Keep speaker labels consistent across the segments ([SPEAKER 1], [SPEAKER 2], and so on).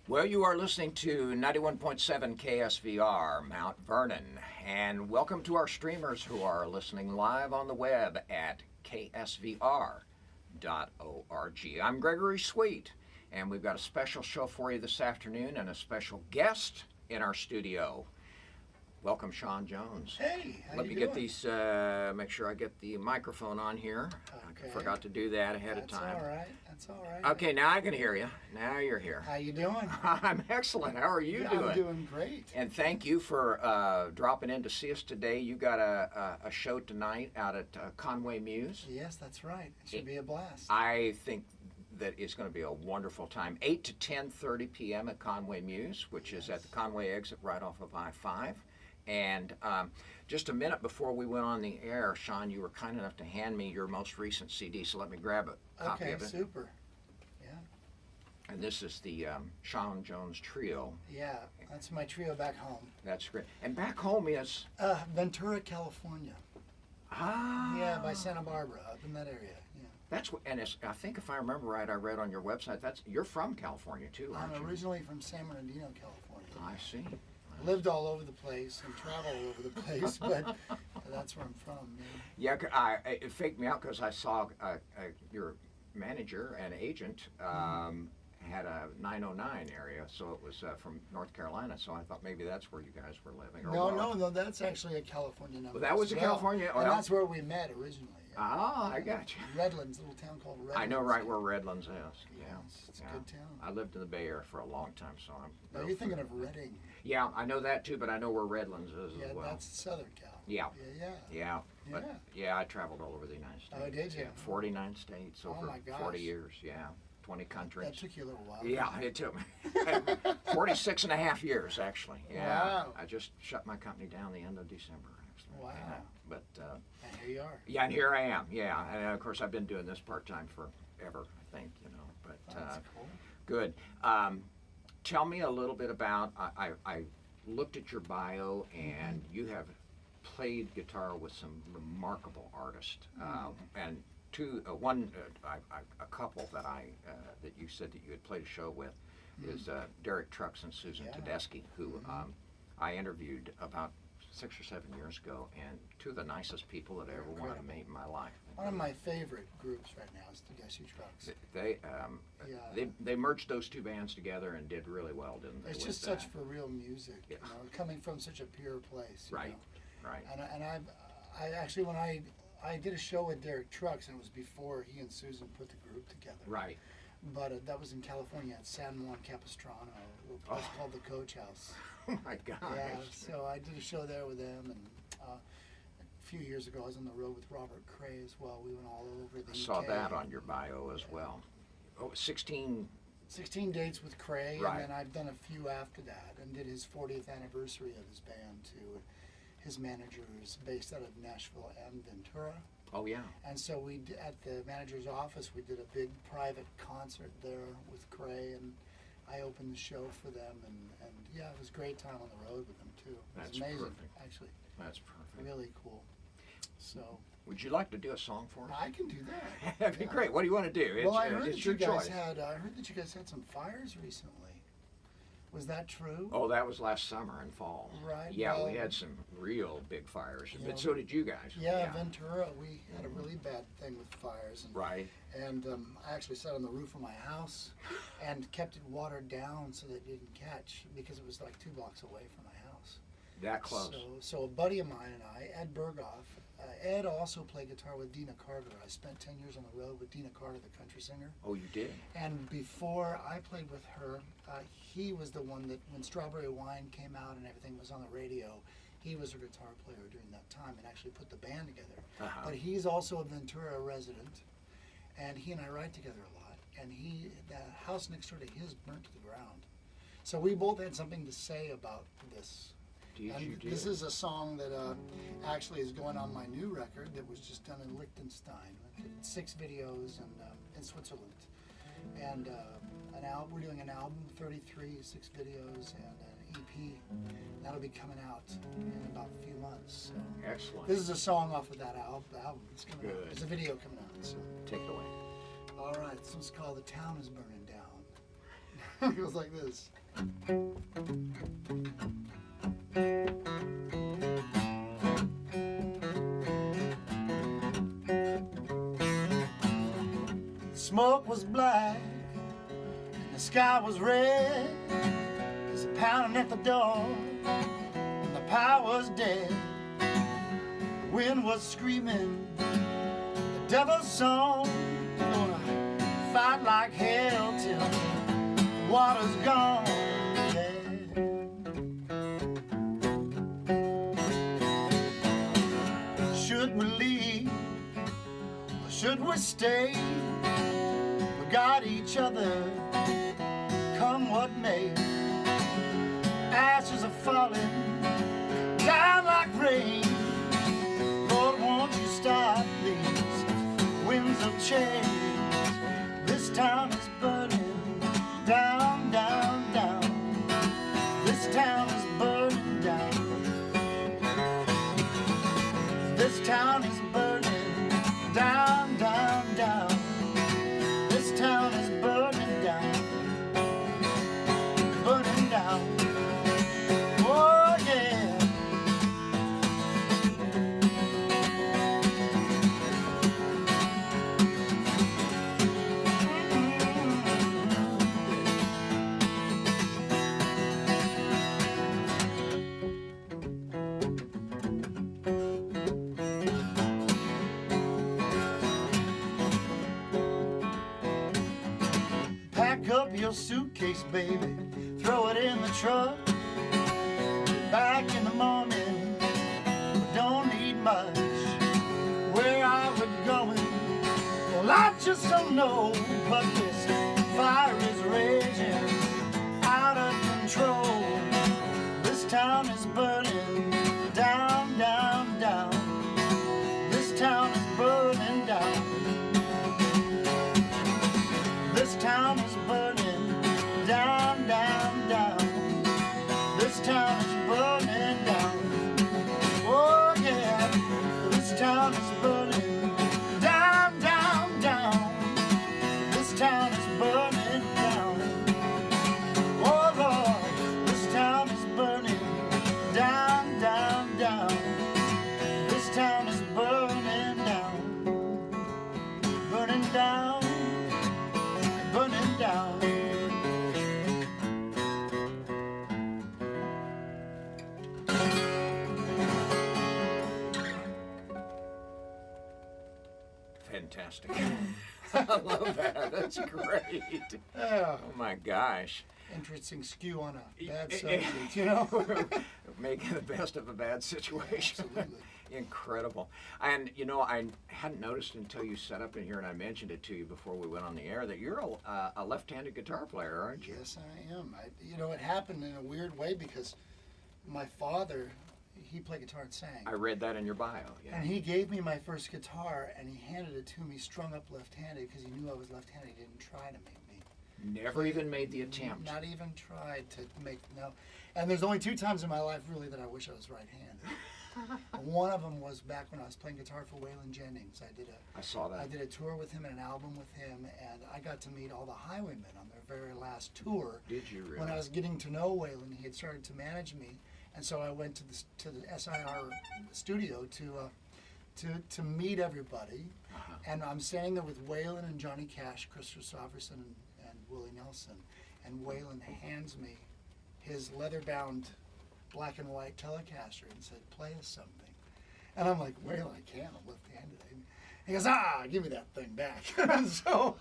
[SPEAKER 1] Well, you are listening to 91.7 KSVR, Mount Vernon, and welcome to our streamers who are listening live on the web at ksvr.org. I'm Gregory Sweet, and we've got a special show for you this afternoon and a special guest in our studio. Welcome, Shawn Jones.
[SPEAKER 2] Hey, how
[SPEAKER 1] Let
[SPEAKER 2] you
[SPEAKER 1] me
[SPEAKER 2] doing?
[SPEAKER 1] get these, make sure I get the microphone on here.
[SPEAKER 2] Okay.
[SPEAKER 1] I forgot to do that ahead of time.
[SPEAKER 2] That's all right.
[SPEAKER 1] Okay, now I can hear you. Now you're here.
[SPEAKER 2] How you doing?
[SPEAKER 1] I'm excellent. How are you doing?
[SPEAKER 2] I'm doing great.
[SPEAKER 1] And thank you for dropping in to see us today. You got a show tonight out at Conway Muse.
[SPEAKER 2] Yes, that's right. It should be a blast.
[SPEAKER 1] I think that it's going to be a wonderful time. 8 to 10:30 p.m. at Conway Muse, which is at the Conway exit right off of I-5. And just a minute before we went on the air, Shawn, you were kind enough to hand me your most recent CD, so let me grab a copy of it.
[SPEAKER 2] Okay, super. Yeah.
[SPEAKER 1] And this is the Shawn Jones Trio.
[SPEAKER 2] Yeah, that's my trio back home.
[SPEAKER 1] That's great. And back home is?
[SPEAKER 2] Ventura, California.
[SPEAKER 1] Ah.
[SPEAKER 2] Yeah, by Santa Barbara, up in that area. Yeah.
[SPEAKER 1] That's what, and I think if I remember right, I read on your website, you're from California too, aren't you?
[SPEAKER 2] I'm originally from San Bernardino, California.
[SPEAKER 1] I see.
[SPEAKER 2] Lived all over the place and traveled all over the place, but that's where I'm from.
[SPEAKER 1] Yeah, it faked me out because I saw your manager and agent had a 909 area, so it was from North Carolina. So I thought maybe that's where you guys were living. Or
[SPEAKER 2] No, that's actually a California number.
[SPEAKER 1] Well, that was a California.
[SPEAKER 2] And that's where we met originally.
[SPEAKER 1] Ah, I got you.
[SPEAKER 2] Redlands, a little town called Redlands.
[SPEAKER 1] I know right where Redlands is. Yeah,
[SPEAKER 2] it's a good town.
[SPEAKER 1] I lived in the Bay Area for a long time, so I'm.
[SPEAKER 2] No, you're thinking of Redding.
[SPEAKER 1] Yeah, I know that too, but I know where Redlands is as well.
[SPEAKER 2] Yeah, that's Southern Cal.
[SPEAKER 1] Yeah.
[SPEAKER 2] Yeah.
[SPEAKER 1] But I traveled all over the United States.
[SPEAKER 2] Oh, did you?
[SPEAKER 1] Yeah, 49 states over
[SPEAKER 2] my gosh.
[SPEAKER 1] 40 years. Yeah, 20 countries.
[SPEAKER 2] That took you a little while.
[SPEAKER 1] Yeah, it took me 46 and a half years, actually. Yeah.
[SPEAKER 2] Wow.
[SPEAKER 1] I just shut my company down the end of December, actually.
[SPEAKER 2] Wow.
[SPEAKER 1] Yeah. But
[SPEAKER 2] and here you are.
[SPEAKER 1] yeah, and here I am. Yeah, and of course I've been doing this part-time forever, I think, you know. But
[SPEAKER 2] That's cool.
[SPEAKER 1] good. Tell me a little bit about, I looked at your bio, and you have played guitar with some remarkable artists, and a couple that that you said that you had played a show with is Derek Trucks and Susan Tedeschi, who I interviewed about 6 or 7 years ago, and two of the nicest people that I ever wanted to meet in my life.
[SPEAKER 2] One of my favorite groups right now is Tedeschi Trucks.
[SPEAKER 1] They merged those two bands together and did really well, didn't they?
[SPEAKER 2] It's just such for real music, you know, coming from such a pure place. You know?
[SPEAKER 1] Right.
[SPEAKER 2] And I actually, when I did a show with Derek Trucks, and it was before he and Susan put the group together.
[SPEAKER 1] Right.
[SPEAKER 2] But that was in California at San Juan Capistrano, a place called the Coach House.
[SPEAKER 1] Oh my gosh.
[SPEAKER 2] Yeah, so I did a show there with them, and a few years ago I was on the road with Robert Cray as well. We went all over the UK.
[SPEAKER 1] I saw that on your bio as well. Oh, 16
[SPEAKER 2] dates with Cray,
[SPEAKER 1] right.
[SPEAKER 2] And then I've done a few after that, and did his 40th anniversary of his band too. His manager is based out of Nashville and Ventura.
[SPEAKER 1] Oh yeah.
[SPEAKER 2] And so at the manager's office, we did a big private concert there with Cray, and I opened the show for them, and yeah, it was a great time on the road with them too. It was amazing,
[SPEAKER 1] perfect.
[SPEAKER 2] Actually.
[SPEAKER 1] That's perfect.
[SPEAKER 2] Really cool. So.
[SPEAKER 1] Would you like to do a song for us?
[SPEAKER 2] I can do that.
[SPEAKER 1] That'd be great. What do you want to do?
[SPEAKER 2] Well, I heard that
[SPEAKER 1] your
[SPEAKER 2] you guys
[SPEAKER 1] choice.
[SPEAKER 2] I heard that you guys had some fires recently. Was that true?
[SPEAKER 1] Oh, that was last summer and fall.
[SPEAKER 2] Right.
[SPEAKER 1] Yeah,
[SPEAKER 2] well,
[SPEAKER 1] we had some real big fires,
[SPEAKER 2] you
[SPEAKER 1] but
[SPEAKER 2] know,
[SPEAKER 1] so did you guys.
[SPEAKER 2] Yeah, Ventura, we had a really bad thing with fires. And,
[SPEAKER 1] right.
[SPEAKER 2] And I actually sat on the roof of my house and kept it watered down so that it didn't catch, because it was like 2 blocks away from my house.
[SPEAKER 1] That close.
[SPEAKER 2] So a buddy of mine and I, Ed Berghoff, Ed also played guitar with Dina Carter. I spent 10 years on the road with Dina Carter, the country singer.
[SPEAKER 1] Oh, you did?
[SPEAKER 2] And before I played with her, he was the one that, when Strawberry Wine came out and everything was on the radio, he was a guitar player during that time and actually put the band together. But he's also a Ventura resident, and he and I write together a lot. And the house next door to his burnt to the ground. So we both had something to say about this. This is a song that actually is going on my new record that was just done in Liechtenstein. I did 6 videos in Switzerland. And we're doing an album, 33, 6 videos, and an EP. That'll be coming out in about a few months. So
[SPEAKER 1] excellent.
[SPEAKER 2] This is a song off of that album. It's coming
[SPEAKER 1] Good.
[SPEAKER 2] out. There's a video coming out. So.
[SPEAKER 1] Take it away.
[SPEAKER 2] All right, this one's called The Town is Burning Down. It goes like this. Smoke was black and the sky was red. There's a pounding at the door and the power was dead. The wind was screaming the devil's song. Gonna fight like hell till the water's gone. Yeah. Should we leave or should we stay? We got each other, come what may. Ashes are falling down like rain. Lord, won't you stop these winds of change? This town is burning down, down, down. This town is burning down. This town is burning down, down, down. This town is burning down, burning down. Oh yeah. Pack up your suitcase, baby, throw it in the truck. Back in the morning, we don't need much. Where are we going? Well, I just don't know, but this fire is raging out of control. This town is burning down, down, down. This town is burning down. This town is burning down, down, down. This town is burning down. Oh yeah, this town is burning down, down, down. This town is burning down. Oh Lord, this town is burning down, down, down. This town is burning down, burning down, burning down.
[SPEAKER 1] Fantastic. I love that. That's great.
[SPEAKER 2] Yeah.
[SPEAKER 1] Oh my gosh.
[SPEAKER 2] Interesting skew on a bad subject, you know?
[SPEAKER 1] Making the best of a bad situation.
[SPEAKER 2] Absolutely.
[SPEAKER 1] Incredible. And you know, I hadn't noticed until you set up in here and I mentioned it to you before we went on the air that you're a left-handed guitar player, aren't you?
[SPEAKER 2] Yes, I am. You know, it happened in a weird way because my father, he played guitar and sang.
[SPEAKER 1] I read that in your bio. Yeah.
[SPEAKER 2] And he gave me my first guitar and he handed it to me strung up left-handed because he knew I was left-handed. He didn't try to make me.
[SPEAKER 1] Never even made the attempt.
[SPEAKER 2] Not even tried to make, no. And there's only 2 times in my life really that I wish I was right-handed. One of them was back when I was playing guitar for Waylon Jennings.
[SPEAKER 1] I saw that.
[SPEAKER 2] I did a tour with him and an album with him, and I got to meet all the Highwaymen on their very last tour.
[SPEAKER 1] Did you really?
[SPEAKER 2] When I was getting to know Waylon, he had started to manage me, and so I went to the SIR studio to meet everybody. And I'm standing there with Waylon and Johnny Cash, Chris Christopherson, and Willie Nelson, and Waylon hands me his leather-bound black and white Telecaster and said, "Play us something." And I'm like, "Waylon, I can't, I'm left-handed." He goes, "Give me that thing back." So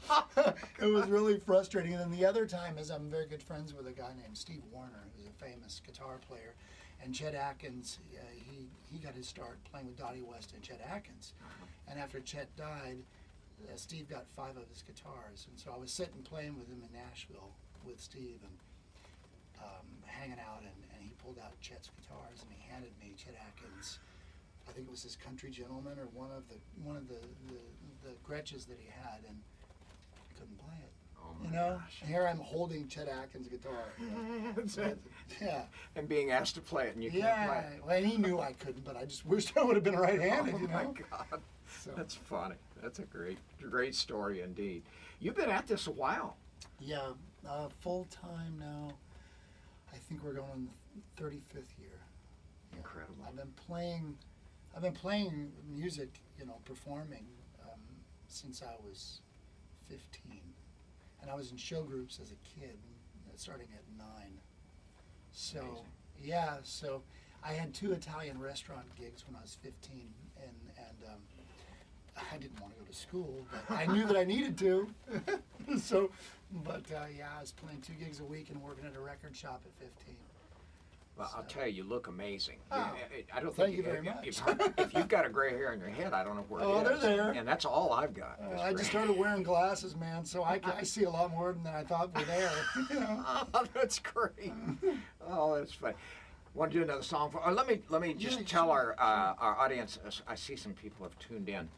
[SPEAKER 2] it was really frustrating. And then the other time is I'm very good friends with a guy named Steve Warner, who's a famous guitar player. And Chet Atkins, he got his start playing with Dottie West and Chet Atkins. And after Chet died, Steve got 5 of his guitars. And so I was sitting playing with him in Nashville with Steve and hanging out, and he pulled out Chet's guitars and he handed me Chet Atkins. I think it was his Country Gentleman or one of the Gretches that he had, and I couldn't play it.
[SPEAKER 1] Oh my
[SPEAKER 2] You know,
[SPEAKER 1] gosh.
[SPEAKER 2] and here I'm holding Chet Atkins' guitar. You know? So, yeah.
[SPEAKER 1] And being asked to play it and you can't play
[SPEAKER 2] Yeah.
[SPEAKER 1] it.
[SPEAKER 2] Well, and he knew I couldn't, but I just wished I would have been right-handed.
[SPEAKER 1] Oh
[SPEAKER 2] You
[SPEAKER 1] my
[SPEAKER 2] know.
[SPEAKER 1] God.
[SPEAKER 2] So,
[SPEAKER 1] That's funny. That's a great story indeed. You've been at this a while.
[SPEAKER 2] yeah, Full time now. I think we're going on the 35th year. Yeah.
[SPEAKER 1] Incredible.
[SPEAKER 2] I've been playing music, performing since I was 15, and I was in show groups as a kid, starting at 9. So
[SPEAKER 1] Amazing.
[SPEAKER 2] yeah, so I had 2 Italian restaurant gigs when I was 15, and I didn't want to go to school, but I knew that I needed to. So, but yeah, I was playing 2 gigs a week and working at a record shop at 15.
[SPEAKER 1] Well, I'll tell you look amazing.
[SPEAKER 2] Oh,
[SPEAKER 1] I don't
[SPEAKER 2] thank
[SPEAKER 1] think
[SPEAKER 2] you very much.
[SPEAKER 1] If you've got a gray hair in your head, I don't know where
[SPEAKER 2] Oh,
[SPEAKER 1] it is.
[SPEAKER 2] they're there.
[SPEAKER 1] And that's all I've got. is
[SPEAKER 2] I
[SPEAKER 1] gray.
[SPEAKER 2] just started wearing glasses, man, so I see a lot more than I thought were there.
[SPEAKER 1] Oh, that's great. Oh, that's funny. Want to do another song for? Or let me just
[SPEAKER 2] Yeah,
[SPEAKER 1] tell
[SPEAKER 2] sure.
[SPEAKER 1] our audience. I see some people have tuned in.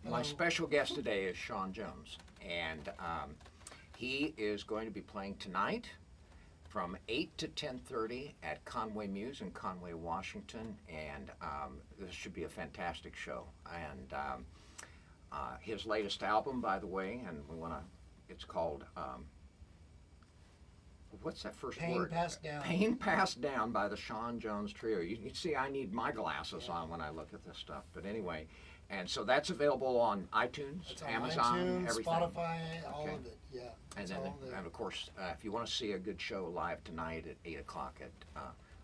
[SPEAKER 1] My
[SPEAKER 2] Hello.
[SPEAKER 1] special guest today is Shawn Jones, and he is going to be playing tonight from 8 to 10:30 at Conway Muse in Conway, Washington, and this should be a fantastic show. And his latest album, by the way, and it's called. What's that first
[SPEAKER 2] Pain
[SPEAKER 1] word?
[SPEAKER 2] Passed Down.
[SPEAKER 1] Pain Passed Down by the Shawn Jones Trio. You see, I need my glasses on when I look at this stuff. But anyway, and so that's available on iTunes,
[SPEAKER 2] It's on
[SPEAKER 1] Amazon,
[SPEAKER 2] iTunes,
[SPEAKER 1] everything.
[SPEAKER 2] Spotify, all
[SPEAKER 1] Okay.
[SPEAKER 2] of it. Yeah,
[SPEAKER 1] And
[SPEAKER 2] it's
[SPEAKER 1] then,
[SPEAKER 2] all there.
[SPEAKER 1] and of course, if you want to see a good show live tonight at 8 o'clock at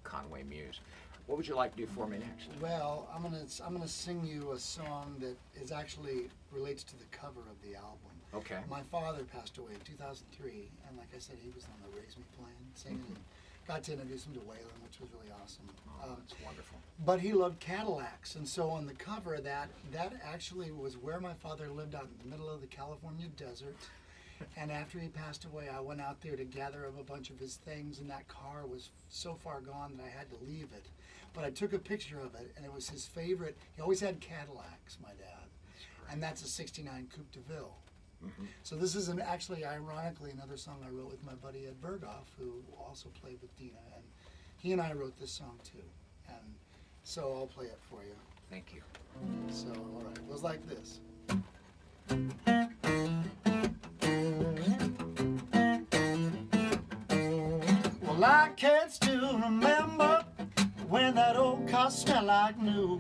[SPEAKER 1] Conway Muse, what would you like to do for me next?
[SPEAKER 2] Well, I'm gonna sing you a song that is actually relates to the cover of the album.
[SPEAKER 1] Okay.
[SPEAKER 2] My father passed away in 2003, and like I said, he was on the Raise Me Plan singing, and got to introduce him to Waylon, which was really awesome.
[SPEAKER 1] Oh, that's wonderful.
[SPEAKER 2] But he loved Cadillacs, and so on the cover of that actually was where my father lived out in the middle of the California desert. And after he passed away, I went out there to gather up a bunch of his things, and that car was so far gone that I had to leave it. But I took a picture of it, and it was his favorite. He always had Cadillacs, my dad, and that's a '69 Coupe de Ville.
[SPEAKER 1] Mm-hmm.
[SPEAKER 2] So this is actually, ironically, another song I wrote with my buddy Ed Berghoff, who also played with Dina, and he and I wrote this song too. And so I'll play it for you.
[SPEAKER 1] Thank you.
[SPEAKER 2] So, all right, it goes like this. Well, I can still remember when that old car smelled like new.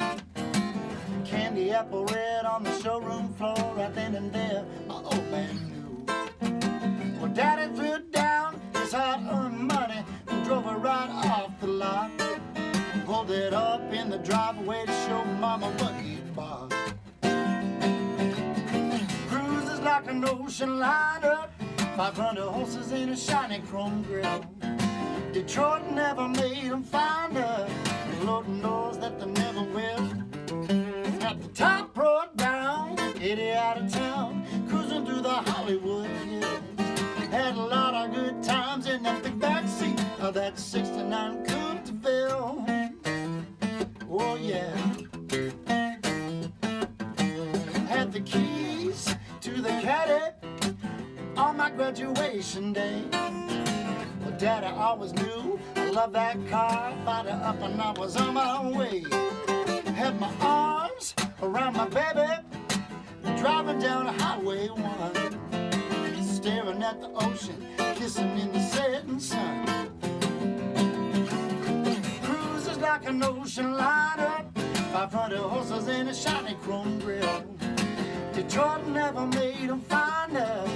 [SPEAKER 2] Candy apple red on the showroom floor, right then and there, my old man knew. Well, Daddy threw down his hard-earned money and drove her right off the lot. Pulled it up in the driveway to show Mama what he'd bought. Cruises like an ocean liner, 500 horses in a shiny chrome grill. Detroit never made them find her, loading doors that they never will. At the top road down, 80 out of town, cruising through the Hollywood hills. Had a lot of good times in the big back seat of that '69 Coupe de Ville. Oh yeah. Had the keys to the caddy on my graduation day. Well, Daddy always knew I loved that car. Fired her up and I was on my way. Had my arms around my baby, driving down Highway 1, staring at the ocean, kissing in the setting sun. Cruises like an ocean liner, 500 horses in a shiny chrome grill. Detroit never made them find her,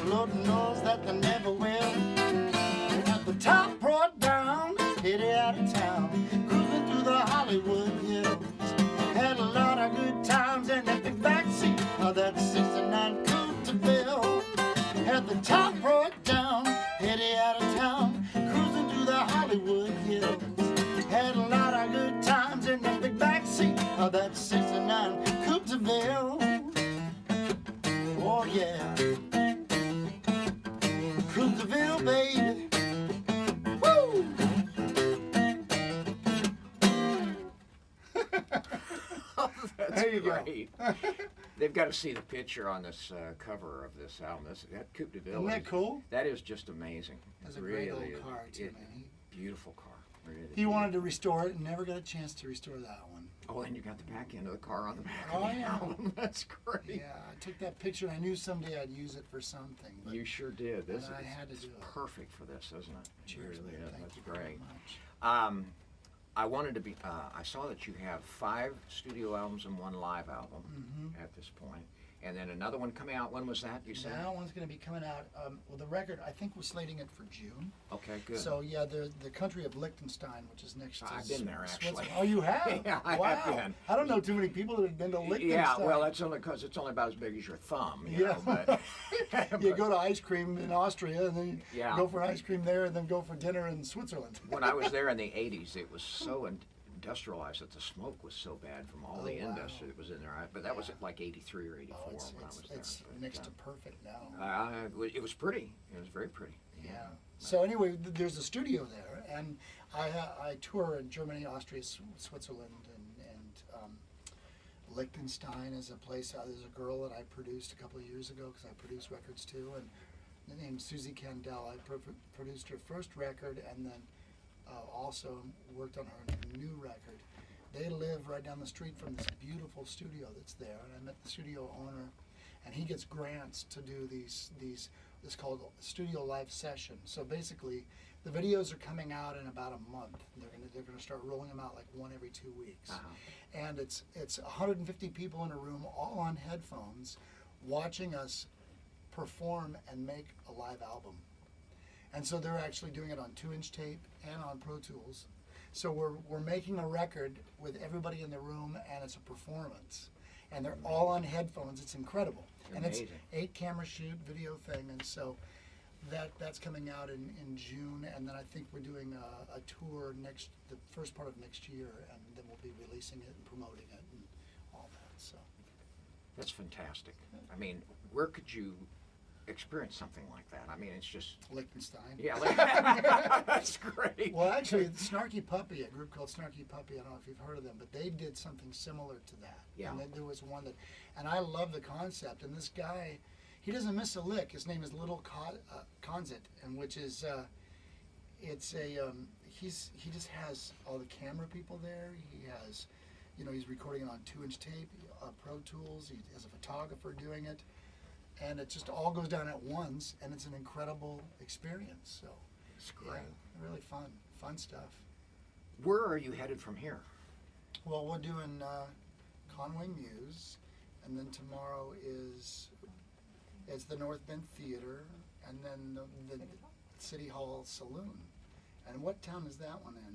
[SPEAKER 2] loading doors that they never will. At the top brought down, 80 out of town, cruising through the Hollywood hills. Had a lot of good times in that big backseat of that '69 Coupe de Ville. Had the top brought down, 80 out of town, cruising through the Hollywood hills. Had a lot of good times in that big backseat of that '69 Coupe de Ville. Oh yeah, Coupe de Ville, baby. Woo!
[SPEAKER 1] Oh, that's
[SPEAKER 2] There you go.
[SPEAKER 1] great. They've got to see the picture on this cover of this album. That Coupe de Ville.
[SPEAKER 2] Isn't that cool?
[SPEAKER 1] That is just amazing.
[SPEAKER 2] That's
[SPEAKER 1] It
[SPEAKER 2] a great
[SPEAKER 1] really
[SPEAKER 2] old car too,
[SPEAKER 1] is.
[SPEAKER 2] man.
[SPEAKER 1] Beautiful car. Really
[SPEAKER 2] He wanted to restore it and never got a chance to restore that one.
[SPEAKER 1] Oh, and you got the back end of the car on the back
[SPEAKER 2] Oh,
[SPEAKER 1] of the
[SPEAKER 2] yeah.
[SPEAKER 1] album. That's great.
[SPEAKER 2] Yeah, I took that picture and I knew someday I'd use it for something. But
[SPEAKER 1] You sure did. This
[SPEAKER 2] I
[SPEAKER 1] is
[SPEAKER 2] had to do it.
[SPEAKER 1] perfect for this, isn't it?
[SPEAKER 2] Cheers,
[SPEAKER 1] It really
[SPEAKER 2] man.
[SPEAKER 1] is.
[SPEAKER 2] Thank
[SPEAKER 1] That's
[SPEAKER 2] you
[SPEAKER 1] great.
[SPEAKER 2] very much.
[SPEAKER 1] I wanted to be. I saw that you have 5 studio albums and 1 live album at this point, and then another one coming out. When was that? You said.
[SPEAKER 2] That one's going to be coming out. Well, the record, I think we're slating it for June.
[SPEAKER 1] Okay, good.
[SPEAKER 2] So yeah, the country of Liechtenstein, which is next to
[SPEAKER 1] I've been there, actually.
[SPEAKER 2] Switzerland. Oh, you have?
[SPEAKER 1] Yeah, I
[SPEAKER 2] wow.
[SPEAKER 1] have been.
[SPEAKER 2] I don't know too many people that have been to Liechtenstein.
[SPEAKER 1] Yeah, well, that's only because it's only about as big as your thumb. You know, but,
[SPEAKER 2] You go to ice cream in Austria, and then you
[SPEAKER 1] Yeah.
[SPEAKER 2] go for ice cream there, and then go for dinner in Switzerland.
[SPEAKER 1] when I was there in the 80s, it was so industrialized that the smoke was so bad from all the
[SPEAKER 2] wow.
[SPEAKER 1] industry that was in there. But that was at like 83 or 84
[SPEAKER 2] Oh, it's
[SPEAKER 1] when I was there.
[SPEAKER 2] it's
[SPEAKER 1] But,
[SPEAKER 2] next to perfect now.
[SPEAKER 1] it was pretty. It was very pretty.
[SPEAKER 2] Yeah. So anyway, there's a studio there, and I tour in Germany, Austria, Switzerland, and Liechtenstein is a place. There's a girl that I produced a couple of years ago because I produce records too, and named Susie Candell. I produced her first record, and then also worked on her new record. They live right down the street from this beautiful studio that's there, and I met the studio owner, and he gets grants to do these. It's called Studio Live Session. So basically, the videos are coming out in about a month. They're gonna start rolling them out like one every 2 weeks, and it's 150 people in a room, all on headphones, watching us perform and make a live album. And so they're actually doing it on 2-inch tape and on Pro Tools. So we're making a record with everybody in the room, and it's a performance. And they're all on headphones. It's incredible. And
[SPEAKER 1] Amazing.
[SPEAKER 2] it's 8-camera shoot video thing. And so that's coming out in June. And then I think we're doing a tour the first part of next year, and then we'll be releasing it and promoting it and all that. So
[SPEAKER 1] That's fantastic. I mean, where could you experience something like that? I mean, it's just.
[SPEAKER 2] Liechtenstein.
[SPEAKER 1] Yeah, that's great.
[SPEAKER 2] Well, actually, Snarky Puppy, a group called Snarky Puppy, I don't know if you've heard of them, but they did something similar to that.
[SPEAKER 1] Yeah.
[SPEAKER 2] And then there was one that, and I love the concept. And this guy, he doesn't miss a lick. His name is Little Konzit, and which is, he just has all the camera people there. He has, he's recording it on 2-inch tape, Pro Tools. He has a photographer doing it. And it just all goes down at once, and it's an incredible experience. So
[SPEAKER 1] It's great.
[SPEAKER 2] yeah, really fun stuff.
[SPEAKER 1] Where are you headed from here?
[SPEAKER 2] Well, we're doing Conway Muse, and then tomorrow it's the North Bend Theater, and then the City Hall Saloon. And what town is that one in?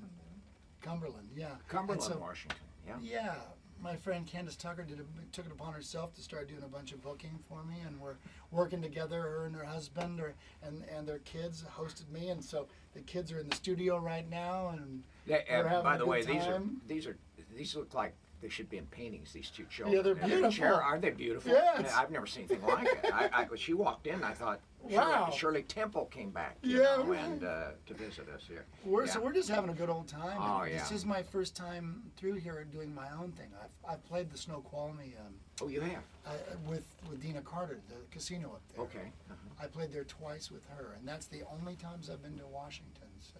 [SPEAKER 2] Cumberland, yeah.
[SPEAKER 1] Cumberland,
[SPEAKER 2] And so-
[SPEAKER 1] Washington. Yeah.
[SPEAKER 2] Yeah, my friend Candace Tucker took it upon herself to start doing a bunch of booking for me, and we're working together. Her and her husband and their kids hosted me, and so the kids are in the studio right now, and we're having
[SPEAKER 1] By
[SPEAKER 2] a
[SPEAKER 1] the
[SPEAKER 2] good
[SPEAKER 1] way,
[SPEAKER 2] time.
[SPEAKER 1] these look like they should be in paintings. These two children.
[SPEAKER 2] Yeah, they're
[SPEAKER 1] And
[SPEAKER 2] beautiful.
[SPEAKER 1] Aren't they beautiful?
[SPEAKER 2] Yes.
[SPEAKER 1] I've never seen anything like it. When she walked in, I thought,
[SPEAKER 2] Wow.
[SPEAKER 1] Shirley Temple came back,
[SPEAKER 2] Yeah.
[SPEAKER 1] and to visit us here.
[SPEAKER 2] So we're just having a good old time.
[SPEAKER 1] Oh,
[SPEAKER 2] and
[SPEAKER 1] yeah.
[SPEAKER 2] This is my first time through here doing my own thing. I've played the Snoqualmie
[SPEAKER 1] Oh, you have?
[SPEAKER 2] with Dina Carter, the casino up there.
[SPEAKER 1] Okay.
[SPEAKER 2] I played there twice with her, and that's the only times I've been to Washington. So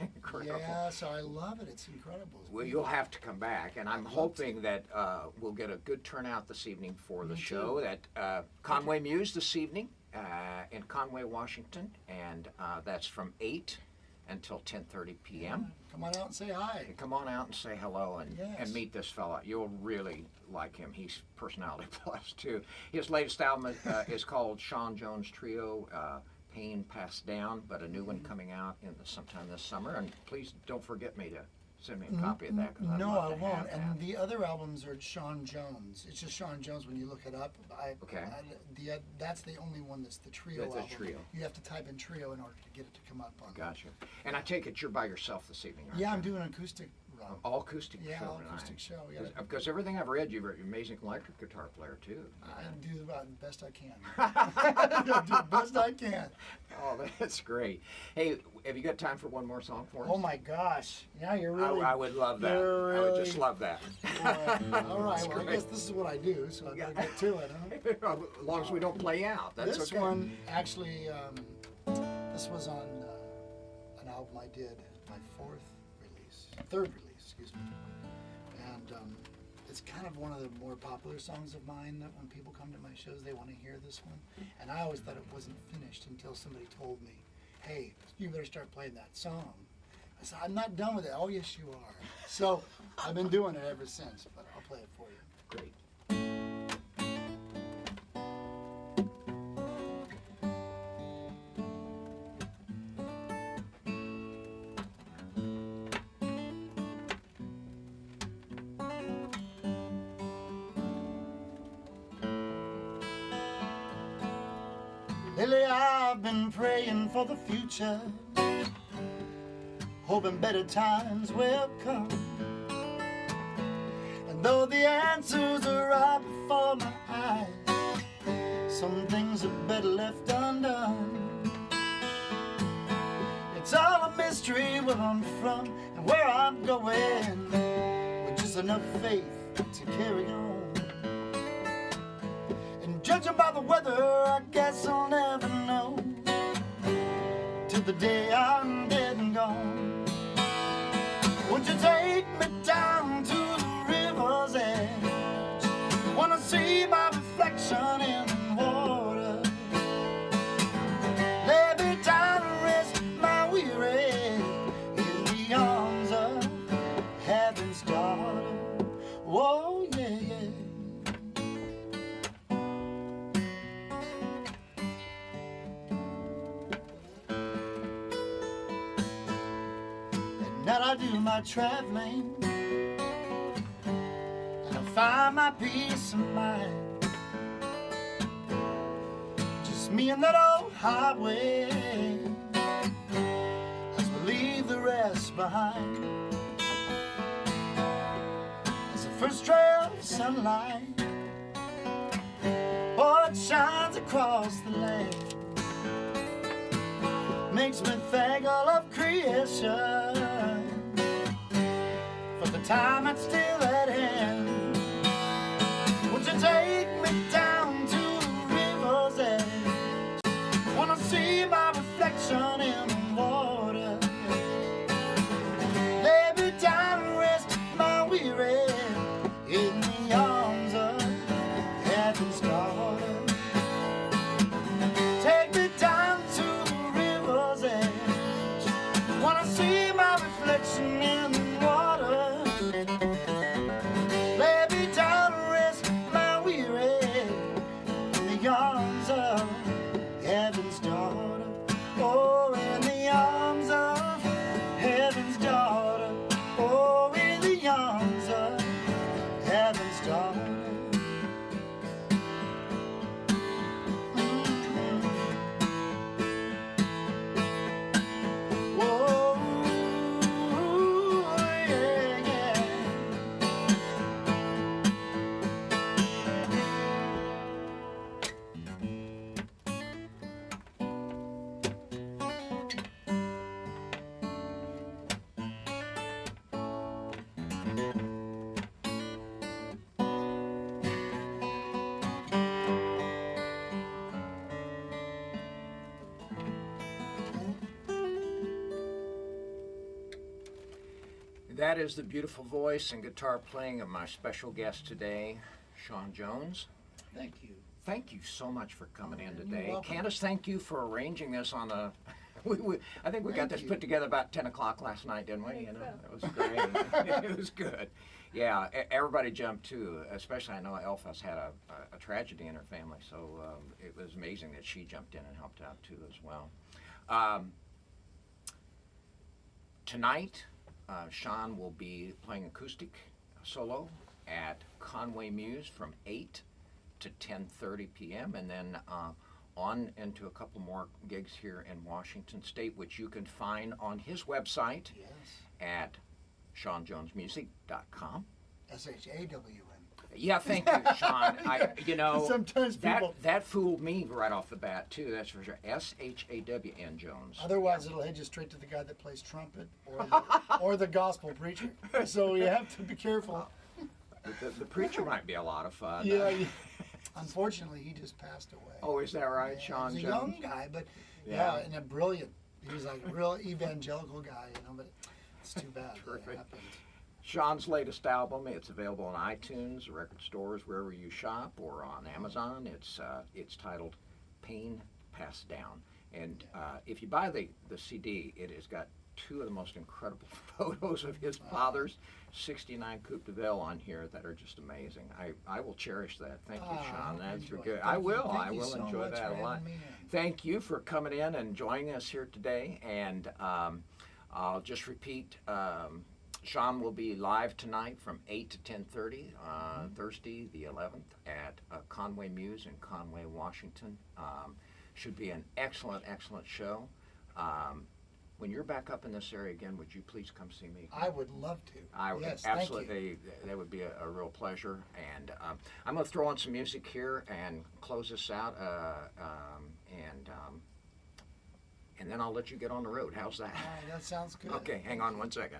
[SPEAKER 1] Incredible.
[SPEAKER 2] yeah, so I love it. It's incredible. It's
[SPEAKER 1] Well, you'll
[SPEAKER 2] beautiful.
[SPEAKER 1] have to come back, and I'm
[SPEAKER 2] I'd love
[SPEAKER 1] hoping that we'll get a good turnout this evening for the
[SPEAKER 2] Me
[SPEAKER 1] show
[SPEAKER 2] too.
[SPEAKER 1] at Conway Muse this evening in Conway, Washington, and that's from 8 until 10:30 p.m.
[SPEAKER 2] Come on out and say hi.
[SPEAKER 1] And come on out and say hello and
[SPEAKER 2] Yes.
[SPEAKER 1] meet this fella. You'll really like him. He's personality plus too. His latest album is called Shawn Jones Trio. Pain Passed Down, but a new one coming out sometime this summer. And please don't forget me to send me a copy of that. 'Cause I'd
[SPEAKER 2] No,
[SPEAKER 1] love
[SPEAKER 2] I
[SPEAKER 1] to
[SPEAKER 2] won't.
[SPEAKER 1] have
[SPEAKER 2] And
[SPEAKER 1] that.
[SPEAKER 2] the other albums are Shawn Jones. It's just Shawn Jones when you look it up.
[SPEAKER 1] Okay.
[SPEAKER 2] That's the only one that's the trio
[SPEAKER 1] That's a
[SPEAKER 2] album.
[SPEAKER 1] trio.
[SPEAKER 2] You have to type in trio in order to get it to come up on.
[SPEAKER 1] Gotcha. And I take it you're by yourself this evening, aren't
[SPEAKER 2] Yeah,
[SPEAKER 1] you?
[SPEAKER 2] I'm doing an acoustic run.
[SPEAKER 1] All acoustic
[SPEAKER 2] Yeah,
[SPEAKER 1] show
[SPEAKER 2] all
[SPEAKER 1] tonight.
[SPEAKER 2] acoustic show. Yeah.
[SPEAKER 1] Because everything I've read, you're an amazing electric guitar player too.
[SPEAKER 2] I do about the best I can. I do the best I can.
[SPEAKER 1] Oh, that's great. Hey, have you got time for one more song for us?
[SPEAKER 2] Oh my gosh! Yeah, you're really.
[SPEAKER 1] I would love that.
[SPEAKER 2] you're
[SPEAKER 1] I would just
[SPEAKER 2] really-
[SPEAKER 1] love that.
[SPEAKER 2] All right.
[SPEAKER 1] That's
[SPEAKER 2] Well, I
[SPEAKER 1] great.
[SPEAKER 2] guess this is what I do, so I better get to it, huh?
[SPEAKER 1] As long as we don't play out, that's
[SPEAKER 2] This
[SPEAKER 1] okay.
[SPEAKER 2] one actually, this was on an album I did, my third release, excuse me. And it's kind of one of the more popular songs of mine that when people come to my shows, they want to hear this one. And I always thought it wasn't finished until somebody told me, hey, you better start playing that song. I said, I'm not done with it. Oh, yes, you are. So I've been doing it ever since, but I'll play it for you.
[SPEAKER 1] Great.
[SPEAKER 2] Lately I've been praying for the future, hoping better times will come. And though the answers are right before my eyes, some things are better left undone. It's all a mystery where I'm from and where I'm going, with just enough faith to carry on. And judging by the weather, I guess I'll never know till the day I'm dead and gone. Won't you take me down to the river's edge? Wanna see my reflection in the water. Lay me down and rest my weary in the arms of heaven's daughter. Whoa, yeah, yeah. Now I do my traveling, and I find my peace of mind. Just me and that old highway, as we leave the rest behind. As the first trail of sunlight, oh, it shines across the land, makes me thank all of creation for the time that's still at hand. Would you take me down to the river's edge? Wanna see my reflection in the water. Lay me down and rest my weary in the arms of heaven's daughter. Take me down to the river's edge. Wanna see my reflection in the water. Lay me down and rest my weary in the arms of heaven's daughter. Oh, in the arms of heaven's daughter. Oh, in the arms of heaven's daughter. Whoa, yeah, yeah.
[SPEAKER 1] That is the beautiful voice and guitar playing of my special guest today, Shawn Jones.
[SPEAKER 2] Thank you.
[SPEAKER 1] Thank you so much for coming in
[SPEAKER 2] You're
[SPEAKER 1] today.
[SPEAKER 2] welcome.
[SPEAKER 1] Candace, thank you for arranging this on the... I think we got
[SPEAKER 2] Thank
[SPEAKER 1] this
[SPEAKER 2] you.
[SPEAKER 1] put together about 10 o'clock last night, didn't we? You know, it was great. It was good. Yeah, everybody jumped too, especially I know Elfus had a tragedy in her family, so it was amazing that she jumped in and helped out too as well. Tonight, Shawn will be playing acoustic solo at Conway Muse from 8 to 10:30 p.m. and then on into a couple more gigs here in Washington State, which you can find on his website
[SPEAKER 2] Yes.
[SPEAKER 1] at ShawnJonesMusic.com.
[SPEAKER 2] SHAWN.
[SPEAKER 1] Yeah, thank you, Shawn.
[SPEAKER 2] Sometimes people.
[SPEAKER 1] that fooled me right off the bat too. That's for sure. SHAWN Jones.
[SPEAKER 2] Otherwise, it'll head you straight to the guy that plays trumpet or the gospel preacher. So you have to be careful.
[SPEAKER 1] The preacher might be a lot of fun.
[SPEAKER 2] Yeah. Unfortunately, he just passed away.
[SPEAKER 1] Oh, is that right, Shawn
[SPEAKER 2] He's a
[SPEAKER 1] Jones?
[SPEAKER 2] young guy, but
[SPEAKER 1] Yeah.
[SPEAKER 2] and a brilliant. He was like a real evangelical guy, but it's too bad that it
[SPEAKER 1] Terrific.
[SPEAKER 2] happened.
[SPEAKER 1] Shawn's latest album, it's available on iTunes, record stores, wherever you shop, or on Amazon. It's titled Pain Passed Down. And if you buy the CD, it has got two of the most incredible photos of his father's 69 Coupe de Ville on here that are just amazing. I will cherish that. Thank you, Shawn. That's for good. I will. I will enjoy that a lot. Thank you for coming in and joining us here today. And I'll just repeat, Shawn will be live tonight from 8 to 10:30, Thursday the 11th at Conway Muse in Conway, Washington. Should be an excellent, excellent show. When you're back up in this area again, would you please come see me?
[SPEAKER 2] I would love to.
[SPEAKER 1] I would,
[SPEAKER 2] yes,
[SPEAKER 1] absolutely. That would be a real pleasure. And I'm going to throw on some music here and close this out. And then I'll let you get on the road. How's that?
[SPEAKER 2] All right, that sounds good.
[SPEAKER 1] Okay, hang on one second.